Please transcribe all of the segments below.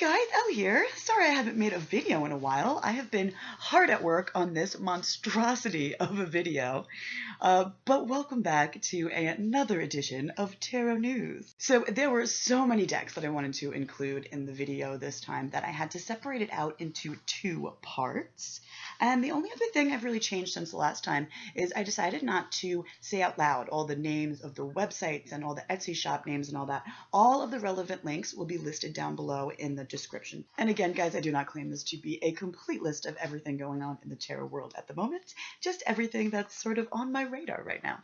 guys, Elle here. Sorry I haven't made a video in a while. I have been hard at work on this monstrosity of a video. But welcome back to another edition of Tarot News. So there were so many decks that I wanted to include in the video this time that I had to separate it out into two parts. And the only other thing I've really changed since the last time is I decided not to say out loud all the names of the websites and all the Etsy shop names and all that. All of the relevant links will be listed down below in the description. And again, guys, I do not claim this to be a complete list of everything going on in the tarot world at the moment, just everything that's sort of on my radar right now.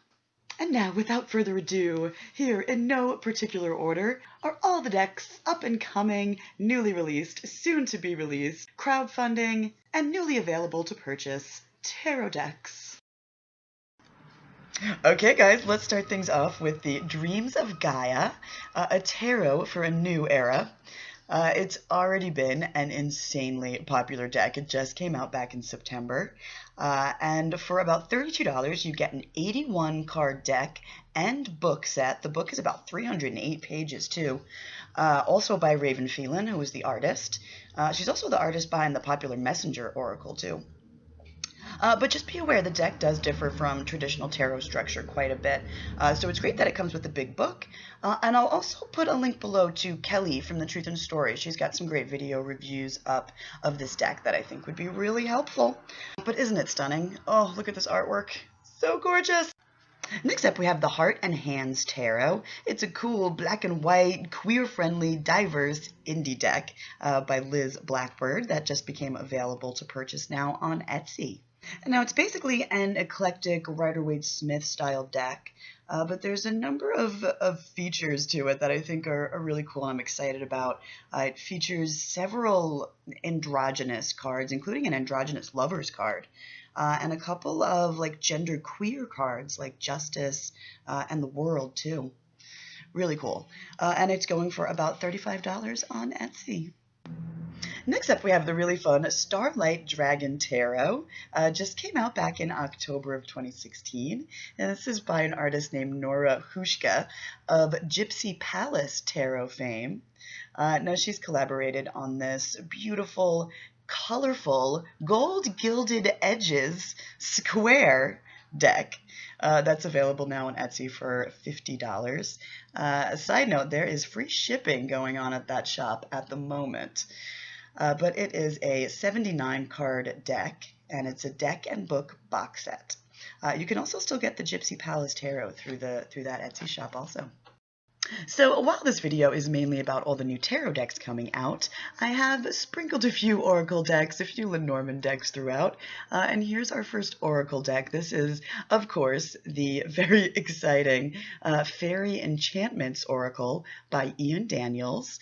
And now, without further ado, here in no particular order are all the decks up and coming, newly released, soon to be released, crowdfunding, and newly available to purchase tarot decks. Okay guys, let's start things off with the Dreams of Gaia, a tarot for a new era. It's already been an insanely popular deck. It just came out back in September. And for about $32, you get an 81 card deck and book set. The book is about 308 pages too. Also by Ravynne Phelan, who is the artist. She's also the artist behind the popular Messenger Oracle too. But just be aware the deck does differ from traditional tarot structure quite a bit. So it's great that it comes with a big book. And I'll also put a link below to Kelly from The Truth and Story. She's got some great video reviews up of this deck that I think would be really helpful. But isn't it stunning? Oh, look at this artwork. So gorgeous. Next up, we have the Heart and Hands Tarot. It's a cool black and white, queer-friendly, diverse indie deck by Liz Blackbird that just became available to purchase now on Etsy. Now, it's basically an eclectic Rider-Waite-Smith style deck, but there's a number of features to it that I think are really cool and I'm excited about. It features several androgynous cards, including an androgynous lovers card, and a couple of like gender queer cards like Justice and the World too. Really cool. And it's going for about $35 on Etsy. Next up, we have the really fun Starlight Dragon Tarot. Just came out back in October of 2016. And this is by an artist named Nora Huszka of Gypsy Palace Tarot fame. Now, she's collaborated on this beautiful, colorful, gold-gilded edges square deck. That's available now on Etsy for $50. Side note, there is free shipping going on at that shop at the moment. But it is a 79 card deck, and it's a deck and book box set. You can also still get the Gypsy Palace Tarot through that Etsy shop also. So while this video is mainly about all the new tarot decks coming out, I have sprinkled a few oracle decks, a few Lenormand decks throughout, and here's our first oracle deck. This is, of course, the very exciting Faerie Enchantments Oracle by Ian Danniels,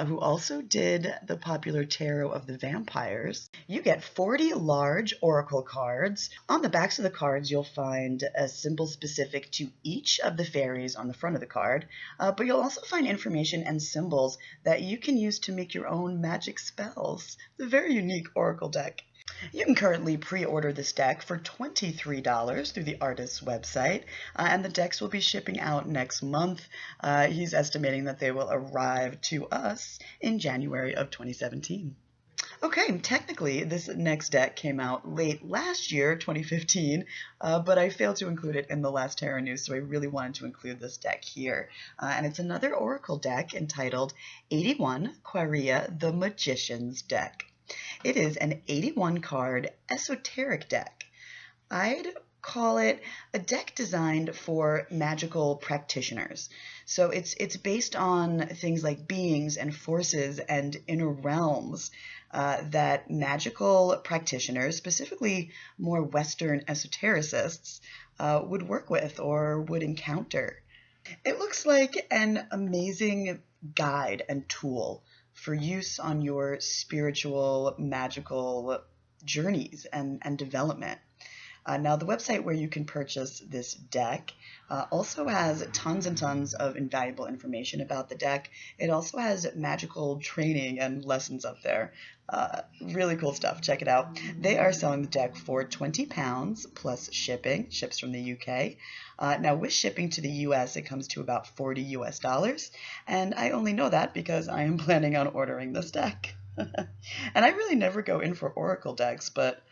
who also did the popular Tarot of the Vampires. You get 40 large oracle cards. On the backs of the cards, you'll find a symbol specific to each of the fairies on the front of the card, but you'll also find information and symbols that you can use to make your own magic spells. It's a very unique oracle deck. You can currently pre-order this deck for $23 through the artist's website, and the decks will be shipping out next month. He's estimating that they will arrive to us in January of 2017. Okay, technically, this next deck came out late last year, 2015, but I failed to include it in the last Tarot News, so I really wanted to include this deck here. And it's another oracle deck entitled 81 Quareia the Magician's Deck. It is an 81 card esoteric deck. I'd call it a deck designed for magical practitioners. So it's based on things like beings and forces and inner realms that magical practitioners, specifically more Western esotericists, would work with or would encounter. It looks like an amazing guide and tool for use on your spiritual, magical journeys and development. Now, the website where you can purchase this deck also has tons and tons of invaluable information about the deck. It also has magical training and lessons up there. Really cool stuff. Check it out. They are selling the deck for £20 plus shipping. Ships from the UK. Now, with shipping to the US, it comes to about $40 US. And I only know that because I am planning on ordering this deck. And I really never go in for Oracle decks, but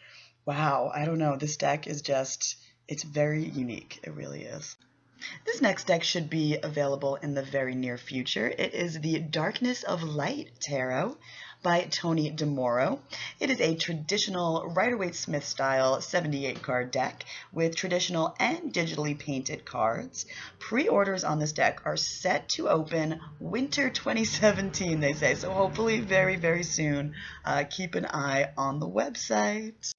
wow, I don't know. This deck is just, it's very unique. It really is. This next deck should be available in the very near future. It is the Darkness of Light Tarot by Tony DiMauro. It is a traditional Rider-Waite-Smith style 78 card deck with traditional and digitally painted cards. Pre-orders on this deck are set to open winter 2017, they say, so hopefully very, very soon. Keep an eye on the website.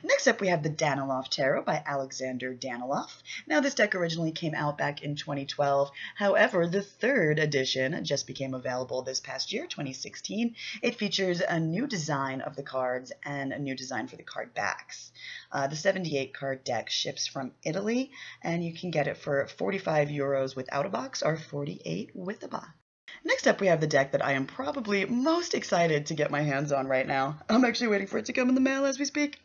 Next up, we have the Daniloff Tarot by Alexander Daniloff. Now, this deck originally came out back in 2012. However, the third edition just became available this past year, 2016. It features a new design of the cards and a new design for the card backs. The 78 card deck ships from Italy, and you can get it for 45 euros without a box or 48 with a box. Next up, we have the deck that I am probably most excited to get my hands on right now. I'm actually waiting for it to come in the mail as we speak.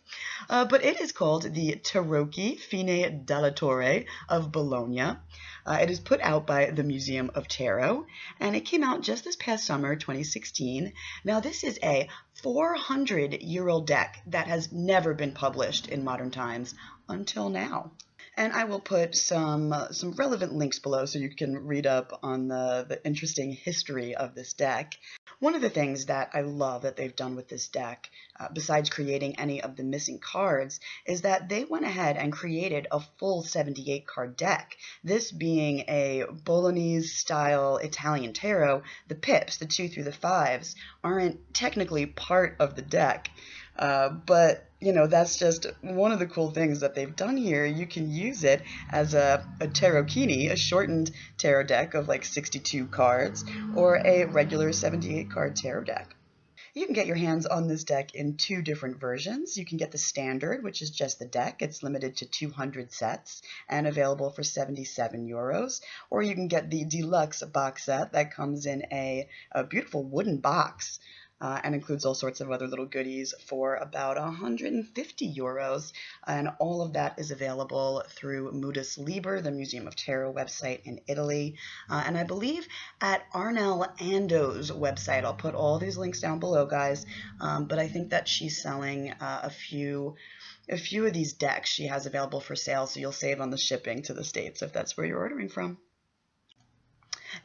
But it is called the Tarocchi Fine dalla Torre of Bologna. It is put out by the Museum of Tarot, and it came out just this past summer, 2016. Now, this is a 400-year-old deck that has never been published in modern times until now. And I will put some relevant links below so you can read up on the interesting history of this deck. One of the things that I love that they've done with this deck, besides creating any of the missing cards, is that they went ahead and created a full 78 card deck. This being a Bolognese-style Italian tarot, the pips, the 2 through the 5s, aren't technically part of the deck. But, you know, that's just one of the cool things that they've done here. You can use it as a tarocchini, a shortened tarot deck of like 62 cards, or a regular 78 card tarot deck. You can get your hands on this deck in 2 different versions. You can get the standard, which is just the deck. It's limited to 200 sets and available for 77 euros. Or you can get the deluxe box set that comes in a beautiful wooden box. And includes all sorts of other little goodies for about 150 euros. And all of that is available through Mudus Liber, the Museum of Tarot website in Italy. And I believe at Arnel Ando's website. I'll put all these links down below, guys. But I think that she's selling a few of these decks she has available for sale, so you'll save on the shipping to the States if that's where you're ordering from.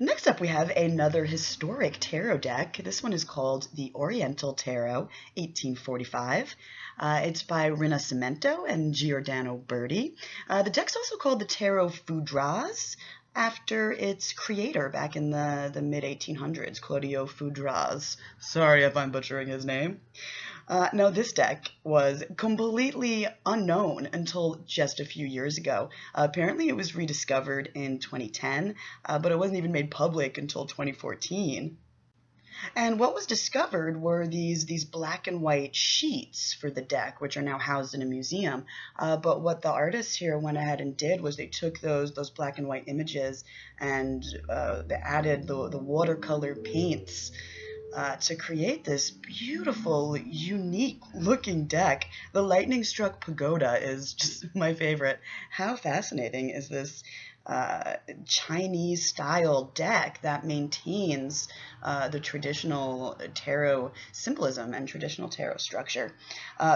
Next up, we have another historic tarot deck. This one is called the Oriental Tarot, 1845. It's by Rinascimento and Giordano Berti. The deck's also called the Tarot Foudras, after its creator back in the mid-1800s, Claudio Foudras. Sorry if I'm butchering his name. Now, this deck was completely unknown until just a few years ago. Apparently, it was rediscovered in 2010, but it wasn't even made public until 2014. And what was discovered were these black and white sheets for the deck, which are now housed in a museum. But what the artists here went ahead and did was they took those black and white images and they added the watercolor paints to create this beautiful, unique-looking deck. The lightning-struck pagoda is just my favorite. How fascinating is this Chinese-style deck that maintains the traditional tarot symbolism and traditional tarot structure?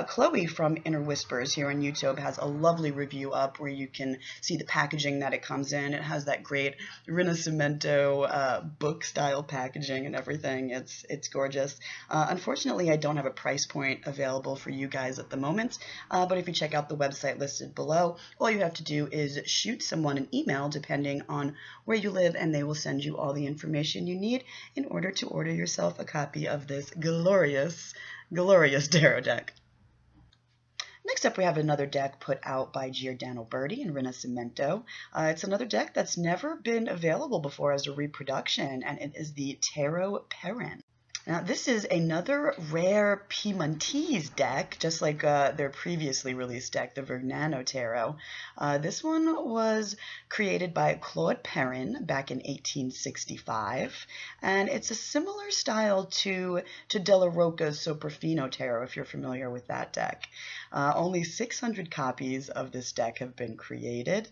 Chloe from Inner Whispers here on YouTube has a lovely review up where you can see the packaging that it comes in. It has that great Rinascimento book-style packaging and everything. It's gorgeous. Unfortunately, I don't have a price point available for you guys at the moment, but if you check out the website listed below, all you have to do is shoot someone an email depending on where you live, and they will send you all the information you need in order to order yourself a copy of this glorious, glorious tarot deck. Next up, we have another deck put out by Giordano Berti and Rinascimento. It's another deck that's never been available before as a reproduction, and it is the Tarot PERRIN. Now, this is another rare Piedmontese deck, just like their previously released deck, the Vignano Tarot. This one was created by Claude PERRIN back in 1865, and it's a similar style to Della Rocca's Soprafino Tarot, if you're familiar with that deck. Only 600 copies of this deck have been created.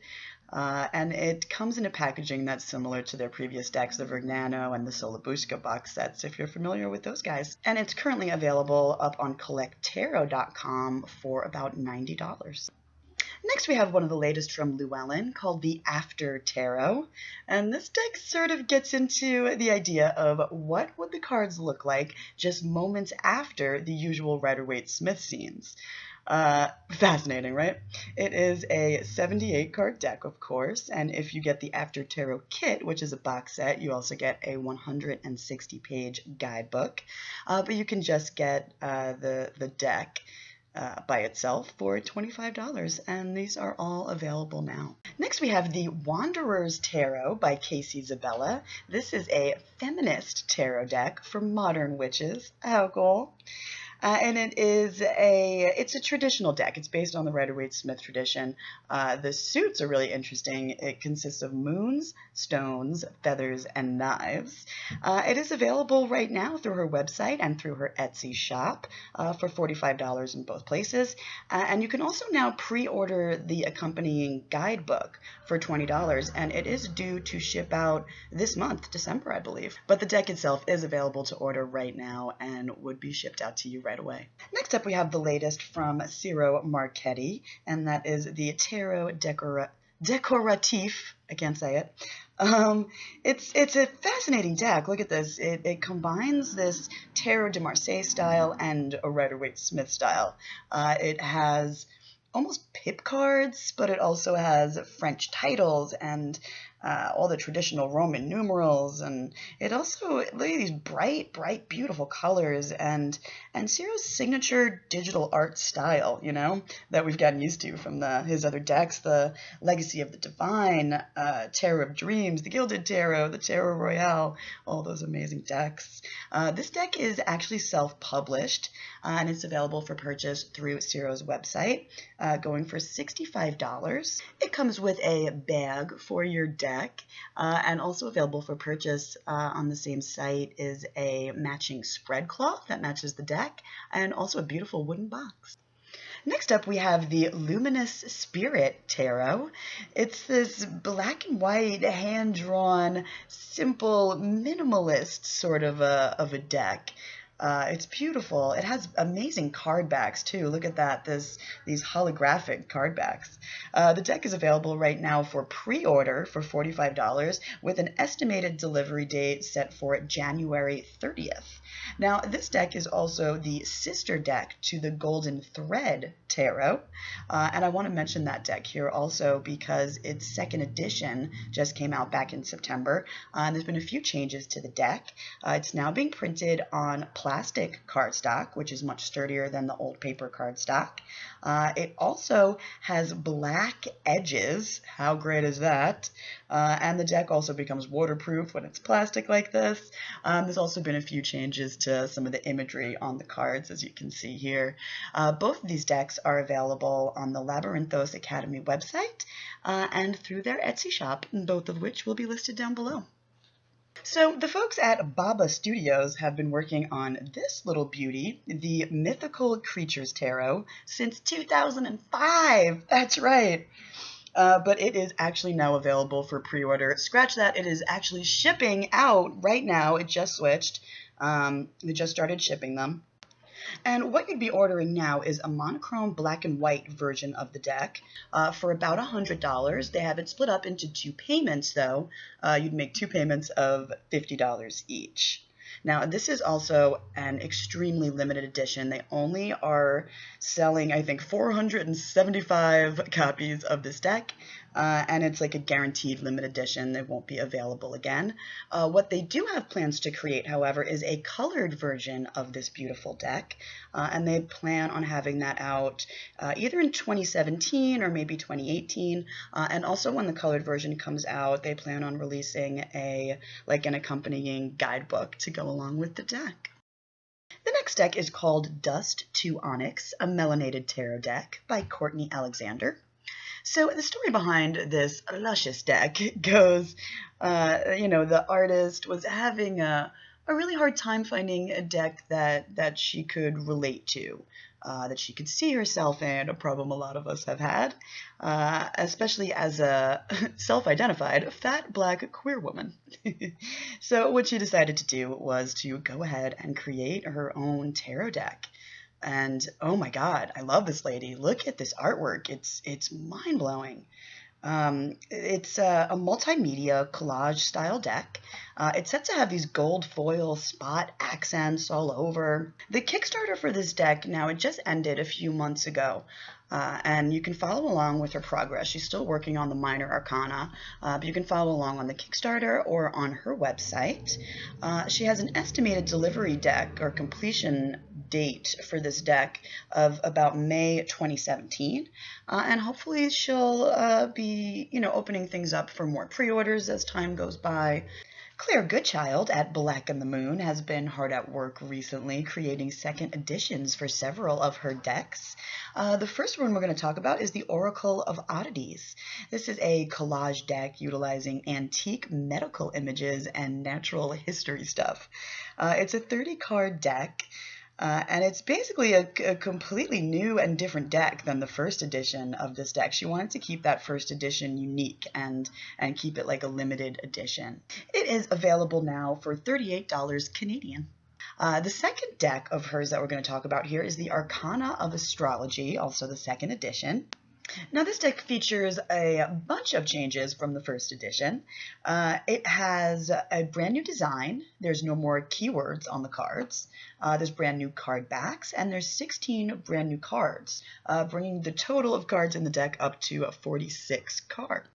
And it comes in a packaging that's similar to their previous decks, the Vignano and the Solabuska box sets, if you're familiar with those guys. And it's currently available up on collecttarot.com for about $90. Next, we have one of the latest from Llewellyn called the After Tarot. And this deck sort of gets into the idea of what would the cards look like just moments after the usual Rider-Waite-Smith scenes. Fascinating, right? It is a 78 card deck, of course, and if you get the After Tarot kit, which is a box set, you also get a 160-page guidebook, but you can just get the deck by itself for $25, and these are all available now. Next, we have the Wanderer's Tarot by Casey Zabala. This is a feminist tarot deck for modern witches. How cool! And it's a traditional deck. It's based on the Rider-Waite-Smith tradition. The suits are really interesting. It consists of moons, stones, feathers, and knives. It is available right now through her website and through her Etsy shop for $45 in both places. And you can also now pre-order the accompanying guidebook for $20, and it is due to ship out this month, December, I believe. But the deck itself is available to order right now and would be shipped out to you right away. Next up, we have the latest from Ciro Marchetti, and that is the Tarot Decoratiff. I can't say it. It's a fascinating deck. Look at this. It combines this Tarot de Marseille style and a Rider-Waite-Smith style. It has almost pip cards, but it also has French titles and all the traditional Roman numerals, and it also, look at these bright, beautiful colors, and Ciro's signature digital art style, you know, that we've gotten used to from his other decks, the Legacy of the Divine, Tarot of Dreams, the Gilded Tarot, the Tarot Royale, all those amazing decks. This deck is actually self-published, and it's available for purchase through Ciro's website, going for $65. It comes with a bag for your deck, and also available for purchase on the same site is a matching spread cloth that matches the deck, and also a beautiful wooden box. Next up, we have the Luminous Spirit Tarot. It's this black and white, hand-drawn, simple, minimalist sort of a deck. It's beautiful. It has amazing card backs too. Look at that, these holographic card backs. The deck is available right now for pre-order for $45 with an estimated delivery date set for January 30th. Now, this deck is also the sister deck to the Golden Thread Tarot, and I want to mention that deck here also because its second edition just came out back in September, and there's been a few changes to the deck. It's now being printed on plastic cardstock, which is much sturdier than the old paper cardstock. It also has black edges. How great is that? And the deck also becomes waterproof when it's plastic like this. There's also been a few changes to some of the imagery on the cards, as you can see here. Both of these decks are available on the Labyrinthos Academy website and through their Etsy shop, both of which will be listed down below. So the folks at Baba Studios have been working on this little beauty, the Mythical Creatures Tarot, since 2005. That's right. But it is actually now available for pre-order. Scratch that, it is actually shipping out right now. It just switched. They just started shipping them. And what you'd be ordering now is a monochrome black and white version of the deck for about $100. They have it split up into two payments, though. You'd make two payments of $50 each. Now, this is also an extremely limited edition. They only are selling, I think, 475 copies of this deck, and it's like a guaranteed limited edition. They won't be available again. What they do have plans to create, however, is a colored version of this beautiful deck, and they plan on having that out either in 2017 or maybe 2018, and also when the colored version comes out, they plan on releasing an accompanying guidebook to go along with the deck. The next deck is called Dust to Onyx, a Melanated Tarot deck by Courtney Alexander. So the story behind this luscious deck goes, the artist was having a really hard time finding a deck that she could relate to, that she could see herself in, a problem a lot of us have had, especially as a self-identified fat black queer woman. So what she decided to do was to go ahead and create her own tarot deck. And oh my God, I love this lady. Look at this artwork. It's mind-blowing. It's a multimedia collage style deck. It's set to have these gold foil spot accents all over. The Kickstarter for this deck, now it just ended a few months ago. And you can follow along with her progress. She's still working on the minor arcana, but you can follow along on the Kickstarter or on her website. She has an estimated delivery deck or completion date for this deck of about May 2017, and hopefully she'll be, opening things up for more pre-orders as time goes by. Claire Goodchild at Black and the Moon has been hard at work recently creating second editions for several of her decks. The first one we're going to talk about is the Oracle of Oddities. This is a collage deck utilizing antique medical images and natural history stuff. It's a 30-card deck. And it's basically a completely new and different deck than the first edition of this deck. She wanted to keep that first edition unique and keep it like a limited edition. It is available now for $38 Canadian. The second deck of hers that we're going to talk about here is the Arcana of Astrology, also the second edition. Now this deck features a bunch of changes from the first edition. It has a brand new design. There's no more keywords on the cards. There's brand new card backs, and there's 16 brand new cards, bringing the total of cards in the deck up to 46 cards.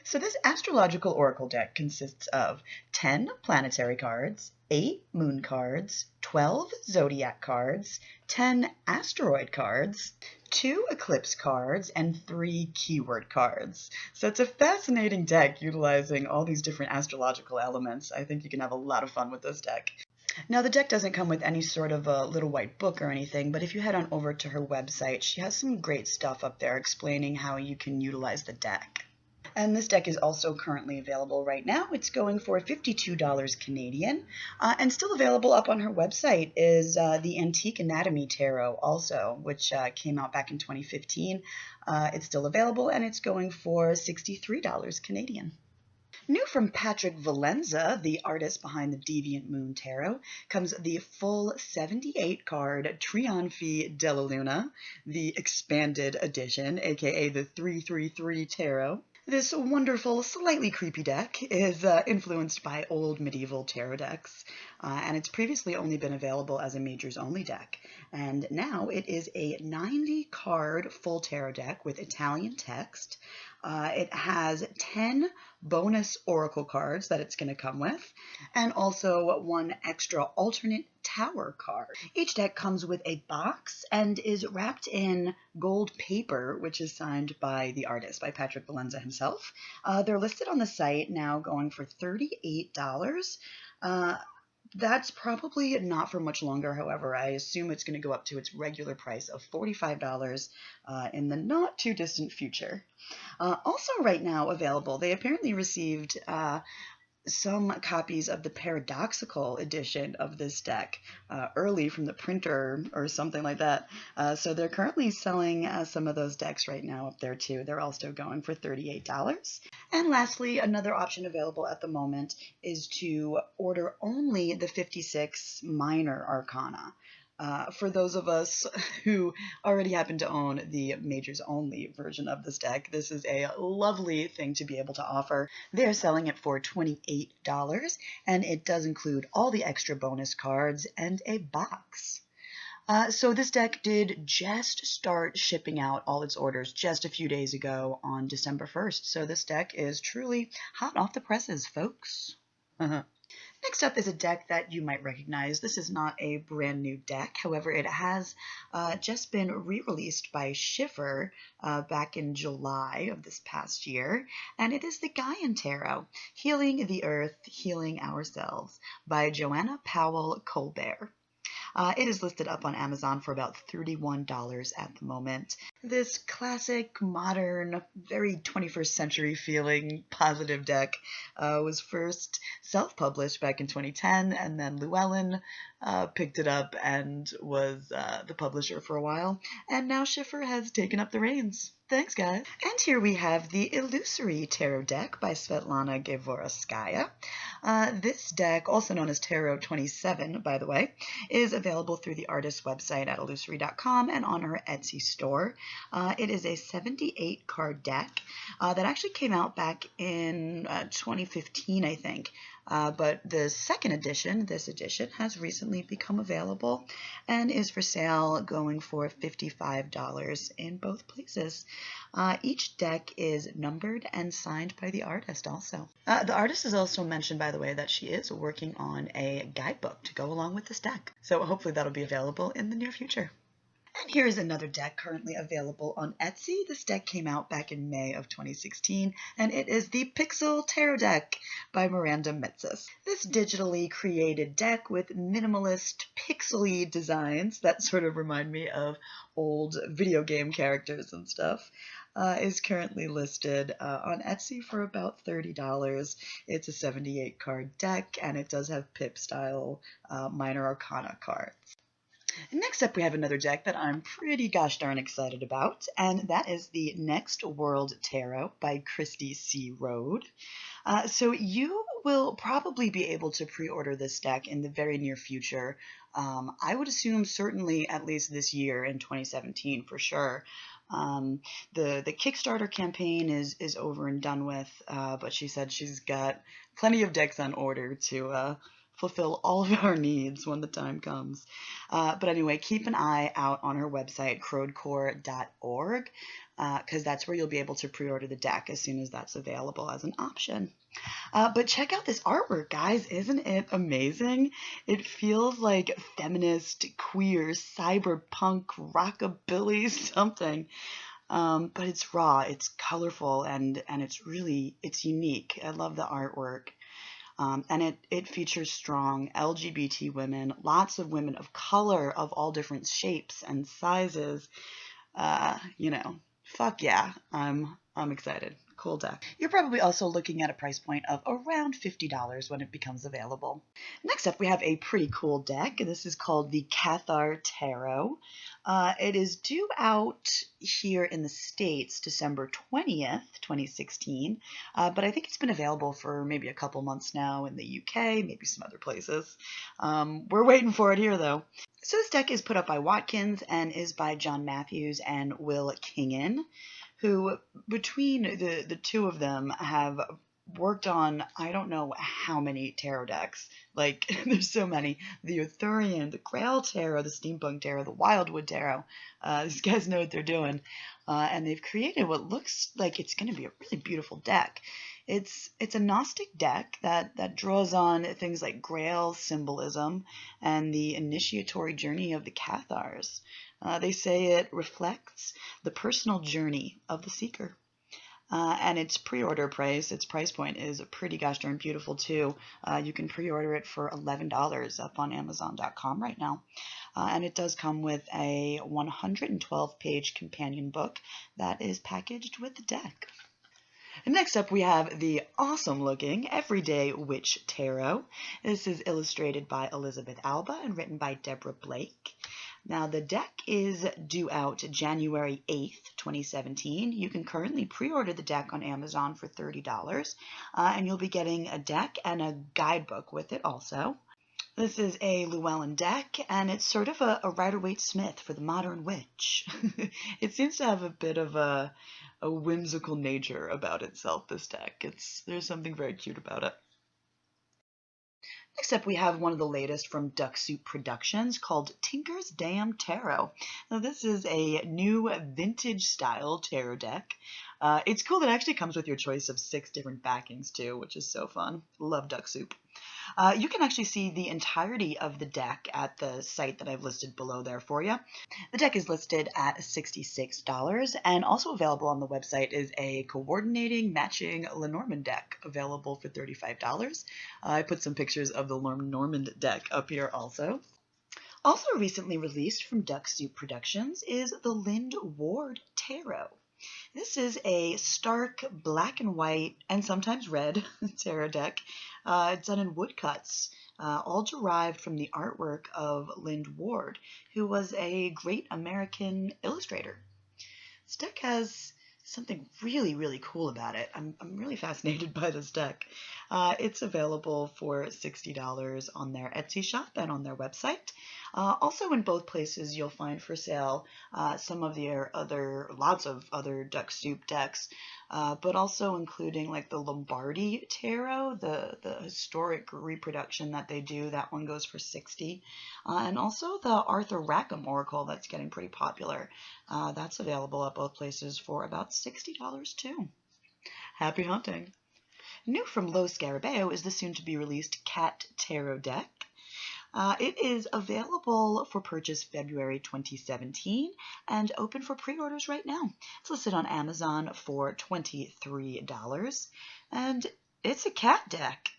So this astrological oracle deck consists of 10 planetary cards, 8 moon cards, 12 zodiac cards, 10 asteroid cards, 2 eclipse cards, and 3 keyword cards. So it's a fascinating deck utilizing all these different astrological elements. I think you can have a lot of fun with this deck. Now, the deck doesn't come with any sort of a little white book or anything, but if you head on over to her website, she has some great stuff up there explaining how you can utilize the deck. And this deck is also currently available right now. It's going for $52 Canadian. And still available up on her website is the Antique Anatomy Tarot also, which came out back in 2015. It's still available, and it's going for $63 Canadian. New from Patrick Valenza, the artist behind the Deviant Moon Tarot, comes the full 78-card Trionfi della Luna, the expanded edition, aka the 333 Tarot. This wonderful, slightly creepy deck is influenced by old medieval tarot decks, and it's previously only been available as a majors-only deck. And now it is a 90-card full tarot deck with Italian text. It has 10 bonus oracle cards that it's going to come with, and also 1 extra alternate tower card. Each deck comes with a box and is wrapped in gold paper, which is signed by the artist, by Patrick Valenza himself. They're listed on the site now going for $38. That's probably not for much longer, however. I assume it's going to go up to its regular price of $45 in the not too distant future. Also right now available, they apparently received some copies of the paradoxical edition of this deck early from the printer or something like that. So they're currently selling some of those decks right now up there too. They're also going for $38. And lastly, another option available at the moment is to order only the 56 minor arcana. For those of us who already happen to own the majors-only version of this deck, this is a lovely thing to be able to offer. They're selling it for $28, and it does include all the extra bonus cards and a box. So this deck did just start shipping out all its orders just a few days ago on December 1st, so this deck is truly hot off the presses, folks. Next up is a deck that you might recognize. This is not a brand new deck. However, it has just been re-released by Schiffer back in July of this past year. And it is the Gaia Tarot, Healing the Earth, Healing Ourselves by Joanna Powell Colbert. It is listed up on Amazon for about $31 at the moment. This classic, modern, very 21st century feeling positive deck was first self-published back in 2010, and then Llewellyn picked it up and was the publisher for a while, and now Schiffer has taken up the reins. Thanks, guys. And here we have the Illusory Tarot deck by Svetlana Gavorskaya. This deck, also known as Tarot 27, by the way, is available through the artist's website at illusory.com and on her Etsy store. It is a 78-card deck that actually came out back in 2015, I think. But the second edition, this edition, has recently become available and is for sale, going for $55 in both places. Each deck is numbered and signed by the artist also. The artist has also mentioned, by the way, that she is working on a guidebook to go along with this deck. So hopefully that'll be available in the near future. And here is another deck currently available on Etsy. This deck came out back in May of 2016, and it is the Pixel Tarot deck by Miranda Metzis. This digitally created deck with minimalist, pixel-y designs that sort of remind me of old video game characters and stuff, is currently listed on Etsy for about $30. It's a 78-card deck, and it does have pip-style minor arcana cards. Next up, we have another deck that I'm pretty gosh darn excited about, and that is the Next World Tarot by Christy C. Rode. So you will probably be able to pre-order this deck in the very near future. I would assume certainly at least this year in 2017 for sure. The Kickstarter campaign is over and done with, but she said she's got plenty of decks on order to fulfill all of our needs when the time comes. But anyway, keep an eye out on her website, crowdcore.org, because that's where you'll be able to pre-order the deck as soon as that's available as an option. But check out this artwork, guys. Isn't it amazing? It feels like feminist, queer, cyberpunk, rockabilly something. But it's raw, it's colorful, and it's unique. I love the artwork. And it features strong LGBT women, lots of women of color of all different shapes and sizes. Fuck yeah, I'm excited. Cool deck. You're probably also looking at a price point of around $50 when it becomes available. Next up, we have a pretty cool deck. This is called the Cathar Tarot. It is due out here in the States December 20th, 2016, but I think it's been available for maybe a couple months now in the UK, maybe some other places. We're waiting for it here, though. So this deck is put up by Watkins and is by John Matthews and Will Kingen, who between the two of them have worked on I don't know how many tarot decks. Like, there's so many. The Arthurian, the Grail Tarot, the Steampunk Tarot, the Wildwood Tarot. These guys know what they're doing. And they've created what looks like it's going to be a really beautiful deck. It's a Gnostic deck that draws on things like Grail symbolism and the initiatory journey of the Cathars. They say it reflects the personal journey of the seeker. And its pre-order price, its price point is pretty gosh darn beautiful too. You can pre-order it for $11 up on Amazon.com right now. And it does come with a 112-page companion book that is packaged with the deck. And next up, we have the awesome-looking Everyday Witch Tarot. This is illustrated by Elizabeth Alba and written by Deborah Blake. Now, the deck is due out January 8th, 2017. You can currently pre-order the deck on Amazon for $30, and you'll be getting a deck and a guidebook with it also. This is a Llewellyn deck, and it's sort of a Rider-Waite-Smith for the modern witch. It seems to have a bit of a whimsical nature about itself, this deck. There's something very cute about it. Next up, we have one of the latest from Duck Soup Productions called Tinker's Damn Tarot. Now, this is a new vintage-style tarot deck. It's cool that it actually comes with your choice of 6 different backings, too, which is so fun. Love Duck Soup. You can actually see the entirety of the deck at the site that I've listed below there for you. The deck is listed at $66, and also available on the website is a coordinating matching Lenormand deck available for $35. I put some pictures of the Lenormand deck up here also. Also recently released from Duck Soup Productions is the Lind Ward Tarot. This is a stark black and white, and sometimes red, tarot deck. It's done in woodcuts, all derived from the artwork of Lind Ward, who was a great American illustrator. This deck has something really, really cool about it. I'm really fascinated by this deck. It's available for $60 on their Etsy shop and on their website. Also in both places you'll find for sale some of their lots of other Duck Soup decks, but also including like the Lombardi Tarot, the historic reproduction that they do. That one goes for $60. And also the Arthur Rackham Oracle that's getting pretty popular. That's available at both places for about $60 too. Happy hunting! New from Lo Scarabeo is the soon-to-be-released Cat Tarot deck. It is available for purchase February 2017 and open for pre-orders right now. It's listed on Amazon for $23, and it's a cat deck.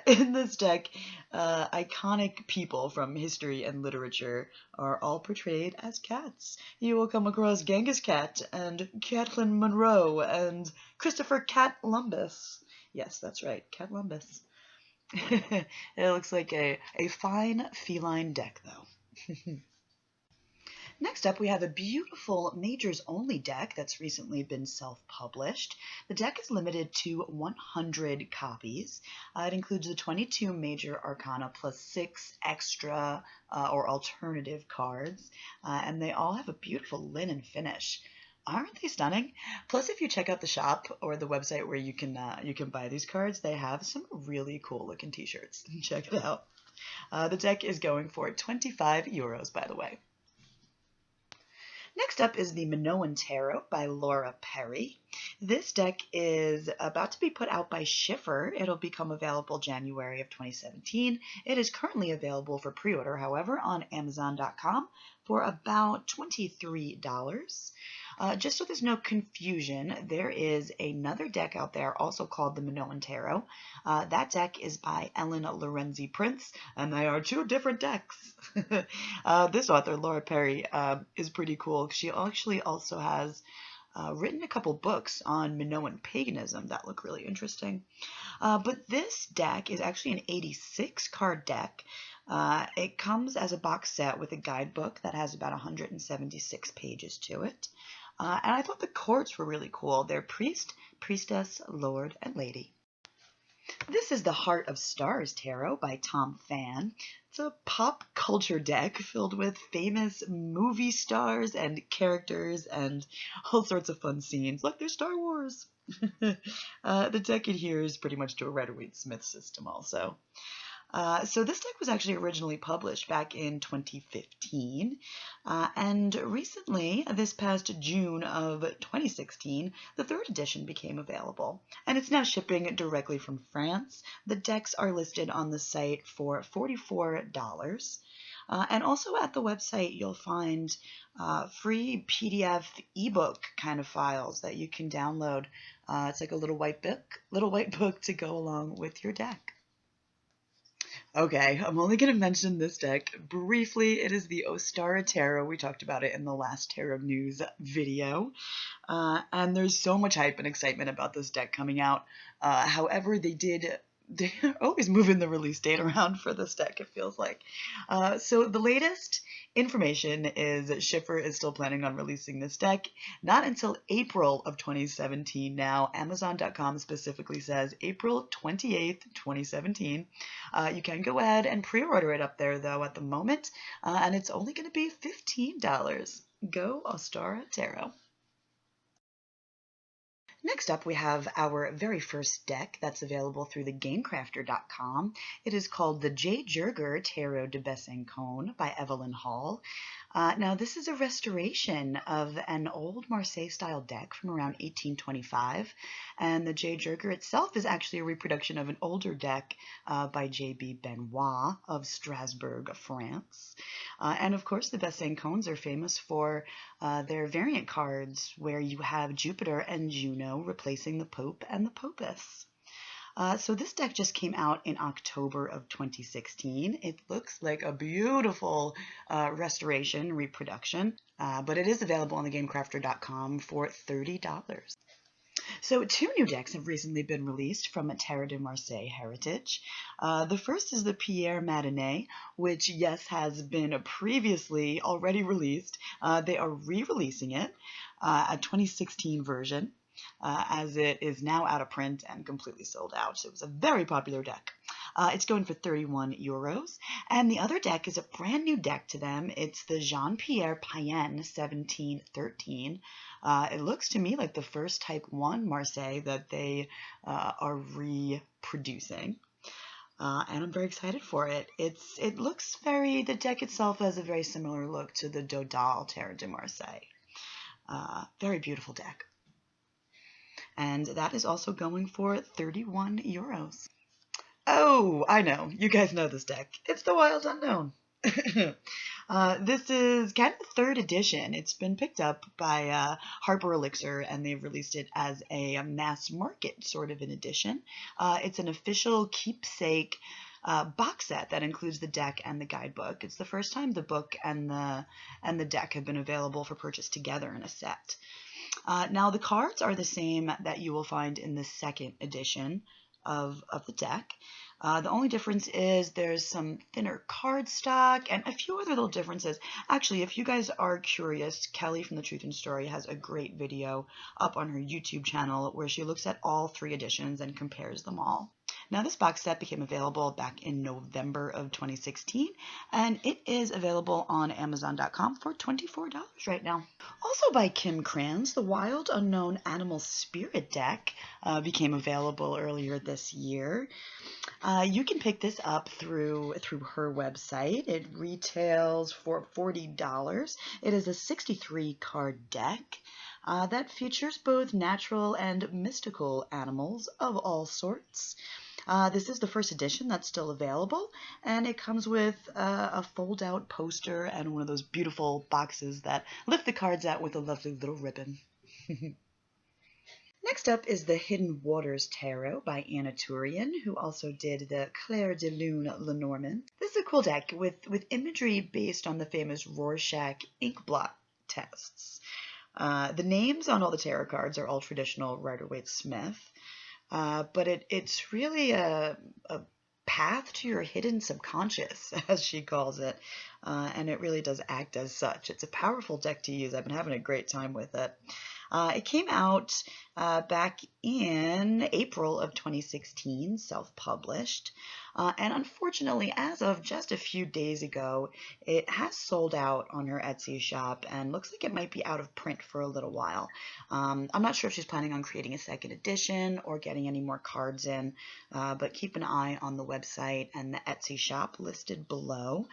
In this deck, iconic people from history and literature are all portrayed as cats. You will come across Genghis Cat and Catelyn Monroe and Christopher Columbus. Yes, that's right, Columbus. It looks like a fine feline deck, though. Next up, we have a beautiful Majors Only deck that's recently been self-published. The deck is limited to 100 copies. It includes the 22 major arcana plus 6 extra or alternative cards, and they all have a beautiful linen finish. Aren't they stunning? Plus, if you check out the shop or the website where you can buy these cards, they have some really cool looking t-shirts. Check it out. The deck is going for €25, by the way. Next up is the Minoan Tarot by Laura Perry. This deck is about to be put out by Schiffer. It'll become available January of 2017. It is currently available for pre-order, however, on Amazon.com for about $23. Just so there's no confusion, there is another deck out there also called the Minoan Tarot. That deck is by Ellen Lorenzi Prince, and they are two different decks. This author, Laura Perry, is pretty cool. She actually also has written a couple books on Minoan paganism that look really interesting. But this deck is actually an 86 card deck. It comes as a box set with a guidebook that has about 176 pages to it. And I thought the cards were really cool. They're Priest, Priestess, Lord, and Lady. This is the Heart of Stars Tarot by Tom Phan. It's a pop culture deck filled with famous movie stars and characters and all sorts of fun scenes, like there's Star Wars. The deck adheres pretty much to a Rider-Waite-Smith system also. So this deck was actually originally published back in 2015, and recently, this past June of 2016, the third edition became available, and it's now shipping directly from France. The decks are listed on the site for $44. And also at the website, you'll find free PDF ebook kind of files that you can download. It's like a little white book to go along with your deck. Okay, I'm only going to mention this deck briefly. It is the Ostara Tarot. We talked about it in the last Tarot News video. And there's so much hype and excitement about this deck coming out. However, they're always moving the release date around for this deck, it feels like. So the latest information is Schiffer is still planning on releasing this deck not until April of 2017 now. Amazon.com specifically says April 28th, 2017. You can go ahead and pre-order it up there, though, at the moment, and it's only going to be $15. Go Ostara Tarot. Next up, we have our very first deck that's available through thegamecrafter.com. It is called the J. Jurger Tarot de Besançon by Evelyn Hall. Now, this is a restoration of an old Marseille-style deck from around 1825, and the J. Jurger itself is actually a reproduction of an older deck by J.B. Benoit of Strasbourg, France. And of course, the Besançons are famous for their variant cards, where you have Jupiter and Juno replacing the Pope and the Popess. So this deck just came out in October of 2016. It looks like a beautiful restoration, reproduction, but it is available on thegamecrafter.com for $30. So two new decks have recently been released from Tarot de Marseille Heritage. The first is the Pierre Matinee, which, yes, has been previously already released. They are re-releasing it, a 2016 version, as it is now out of print and completely sold out. So it was a very popular deck. It's going for €31. And the other deck is a brand new deck to them. It's the Jean-Pierre Payen 1713. It looks to me like the first Type 1 Marseille that they are reproducing. And I'm very excited for it. It looks the deck itself has a very similar look to the Dodal Tarot de Marseille. Very beautiful deck. And that is also going for €31. Oh, I know. You guys know this deck. It's the Wild Unknown. This is kind of the third edition. It's been picked up by Harper Elixir, and they've released it as a mass market sort of an edition. It's an official keepsake box set that includes the deck and the guidebook. It's the first time the book and the deck have been available for purchase together in a set. Now, the cards are the same that you will find in the second edition of the deck. The only difference is there's some thinner card stock and a few other little differences. Actually, if you guys are curious, Kelly from The Truth and Story has a great video up on her YouTube channel where she looks at all three editions and compares them all. Now, this box set became available back in November of 2016, and it is available on Amazon.com for $24 right now. Also by Kim Kranz, the Wild Unknown Animal Spirit deck became available earlier this year. You can pick this up through her website. It retails for $40. It is a 63-card deck that features both natural and mystical animals of all sorts. This is the first edition that's still available, and it comes with a fold-out poster and one of those beautiful boxes that lift the cards out with a lovely little ribbon. Next up is the Hidden Waters Tarot by Anna Turian, who also did the Claire de Lune Lenormand. This is a cool deck with imagery based on the famous Rorschach ink blot tests. The names on all the tarot cards are all traditional Rider-Waite-Smith. But it's really a path to your hidden subconscious, as she calls it, and it really does act as such. It's a powerful deck to use. I've been having a great time with it. It came out back in April of 2016, self-published, and unfortunately, as of just a few days ago, it has sold out on her Etsy shop and looks like it might be out of print for a little while. I'm not sure if she's planning on creating a second edition or getting any more cards in, but keep an eye on the website and the Etsy shop listed below.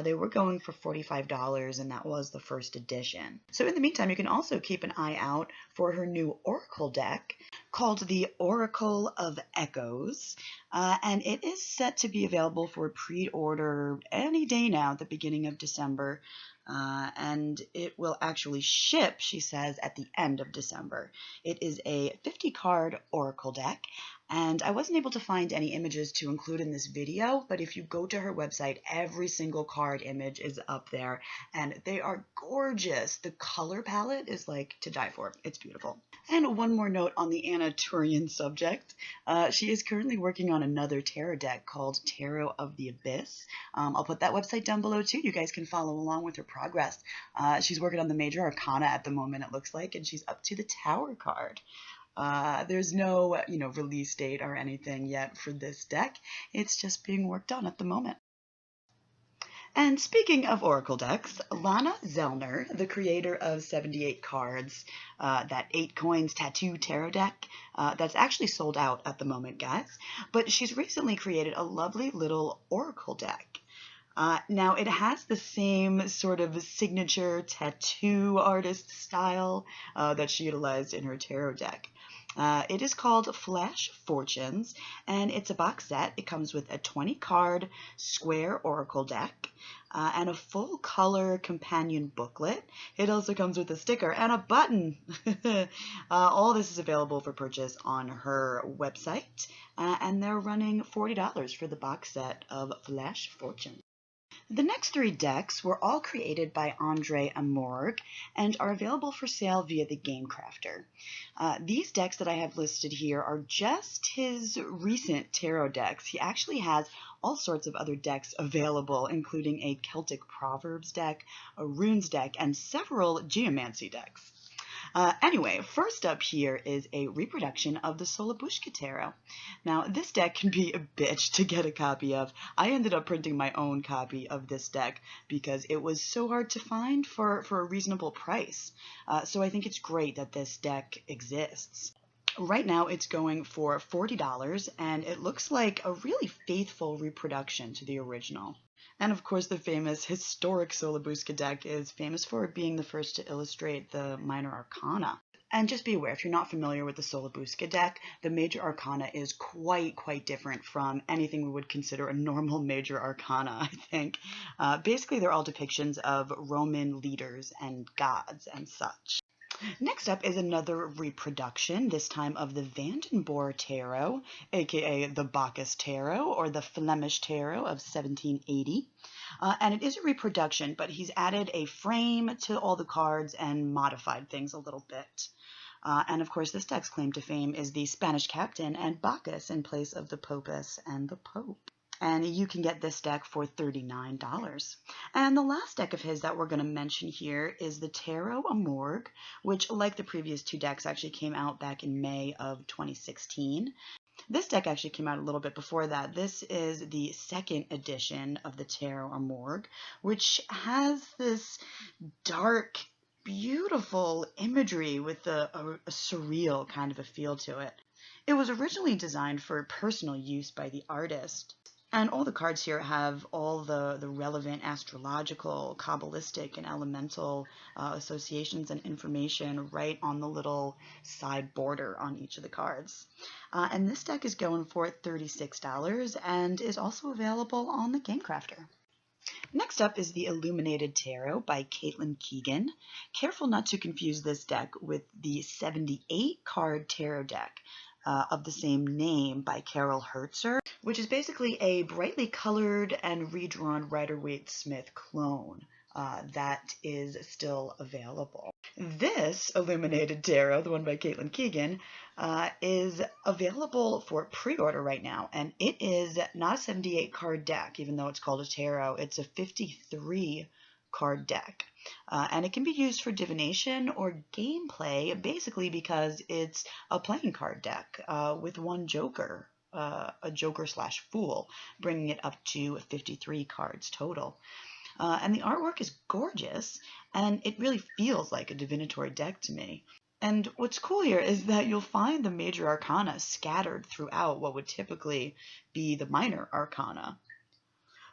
They were going for $45, and that was the first edition. So in the meantime, you can also keep an eye out for her new Oracle deck called the Oracle of Echoes, and it is set to be available for pre-order any day now at the beginning of December, and it will actually ship, she says, at the end of December. It is a 50-card Oracle deck, and I wasn't able to find any images to include in this video, but if you go to her website, every single card image is up there, and they are gorgeous. The color palette is like to die for. It's beautiful. And one more note on the Anna Turian subject. She is currently working on another tarot deck called Tarot of the Abyss. I'll put that website down below too. You guys can follow along with her progress. She's working on the Major Arcana at the moment, it looks like, and she's up to the Tower card. There's no, release date or anything yet for this deck. It's just being worked on at the moment. And speaking of Oracle decks, Lana Zellner, the creator of 78 Cards, that 8 coins tattoo tarot deck, that's actually sold out at the moment, guys, but she's recently created a lovely little Oracle deck. Now, it has the same sort of signature tattoo artist style that she utilized in her tarot deck. It is called Flash Fortunes, and it's a box set. It comes with a 20-card square oracle deck and a full-color companion booklet. It also comes with a sticker and a button. All this is available for purchase on her website, and they're running $40 for the box set of Flash Fortunes. The next 3 decks were all created by Andre Amorg and are available for sale via the Game Crafter. These decks that I have listed here are just his recent tarot decks. He actually has all sorts of other decks available, including a Celtic Proverbs deck, a Runes deck, and several Geomancy decks. Anyway, first up here is a reproduction of the Solobushka Tarot. Now, this deck can be a bitch to get a copy of. I ended up printing my own copy of this deck because it was so hard to find for a reasonable price. So I think it's great that this deck exists. Right now it's going for $40, and it looks like a really faithful reproduction to the original. And of course, the famous historic Solobushka deck is famous for being the first to illustrate the minor arcana. And just be aware, if you're not familiar with the Solobushka deck, the major arcana is quite different from anything we would consider a normal major arcana, I think. Basically, they're all depictions of Roman leaders and gods and such. Next up is another reproduction, this time of the Vandenborre Tarot, aka the Bacchus Tarot, or the Flemish Tarot of 1780. And it is a reproduction, but he's added a frame to all the cards and modified things a little bit. And of course, this deck's claim to fame is the Spanish Captain and Bacchus in place of the Popus and the Pope. And you can get this deck for $39. And the last deck of his that we're going to mention here is the Tarot Amorg, which, like the previous 2 decks, actually came out back in May of 2016. This deck actually came out a little bit before that. This is the 2nd edition of the Tarot Amorg, which has this dark, beautiful imagery with a surreal kind of a feel to it. It was originally designed for personal use by the artist. And all the cards here have all the relevant astrological, Kabbalistic, and elemental associations and information right on the little side border on each of the cards. And this deck is going for $36 and is also available on the Game Crafter. Next up is the Illuminated Tarot by Caitlin Keegan. Careful not to confuse this deck with the 78-card tarot deck of the same name by Carol Hertzer, which is basically a brightly colored and redrawn Rider-Waite-Smith clone that is still available. This Illuminated Tarot, the one by Caitlin Keegan, is available for pre-order right now, and it is not a 78-card deck, even though it's called a tarot. It's a 53-card deck. And it can be used for divination or gameplay, basically because it's a playing card deck with one joker, a joker/fool, bringing it up to 53 cards total. And the artwork is gorgeous, and it really feels like a divinatory deck to me. And what's cool here is that you'll find the major arcana scattered throughout what would typically be the minor arcana.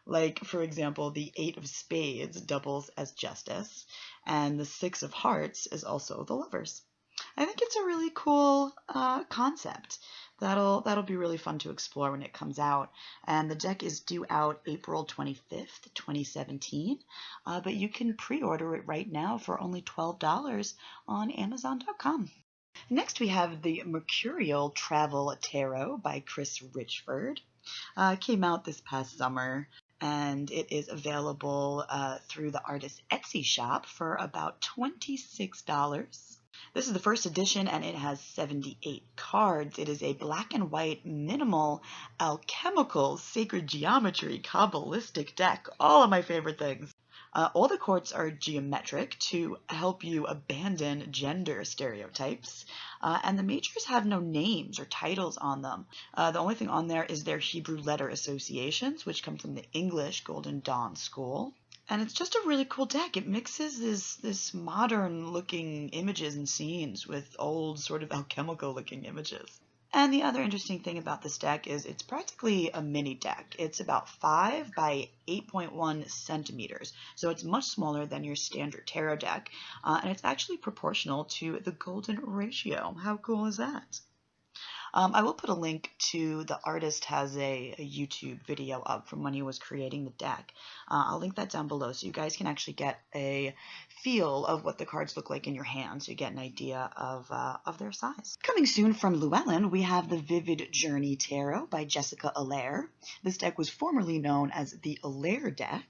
Like, for example, the 8 of Spades doubles as Justice, and the 6 of Hearts is also the Lovers. I think it's a really cool concept. That'll be really fun to explore when it comes out. And the deck is due out April 25th, 2017, but you can pre-order it right now for only $12 on Amazon.com. Next, we have the Mercurial Travel Tarot by Chris Richford. It came out this past summer, and it is available through the artist Etsy shop for about $26. This is the first edition, and it has 78 cards. It is a black and white, minimal, alchemical, sacred geometry, Kabbalistic deck. All of my favorite things. All the cards are geometric to help you abandon gender stereotypes, and the majors have no names or titles on them. The only thing on there is their Hebrew letter associations, which come from the English Golden Dawn School. And it's just a really cool deck. It mixes this modern-looking images and scenes with old, sort of alchemical-looking images. And the other interesting thing about this deck is it's practically a mini deck. It's about 5 by 8.1 centimeters, so it's much smaller than your standard tarot deck, and it's actually proportional to the golden ratio. How cool is that? I will put a link to the artist has a YouTube video up from when he was creating the deck. I'll link that down below so you guys can actually get a feel of what the cards look like in your hand, so you get an idea of their size. Coming soon from Llewellyn, we have the Vivid Journey Tarot by Jessica Allaire. This deck was formerly known as the Allaire deck.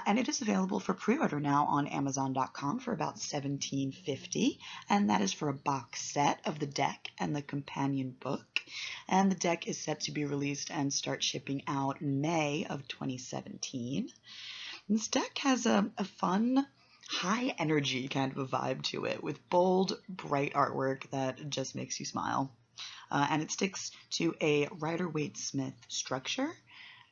And it is available for pre-order now on Amazon.com for about $17.50, and that is for a box set of the deck and the companion book. And the deck is set to be released and start shipping out May of 2017. This deck has a fun, high energy kind of a vibe to it, with bold, bright artwork that just makes you smile. And it sticks to a Rider-Waite-Smith structure,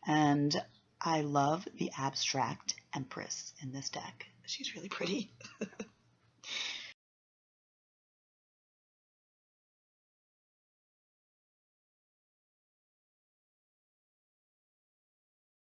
and I love the abstract Empress in this deck. She's really pretty.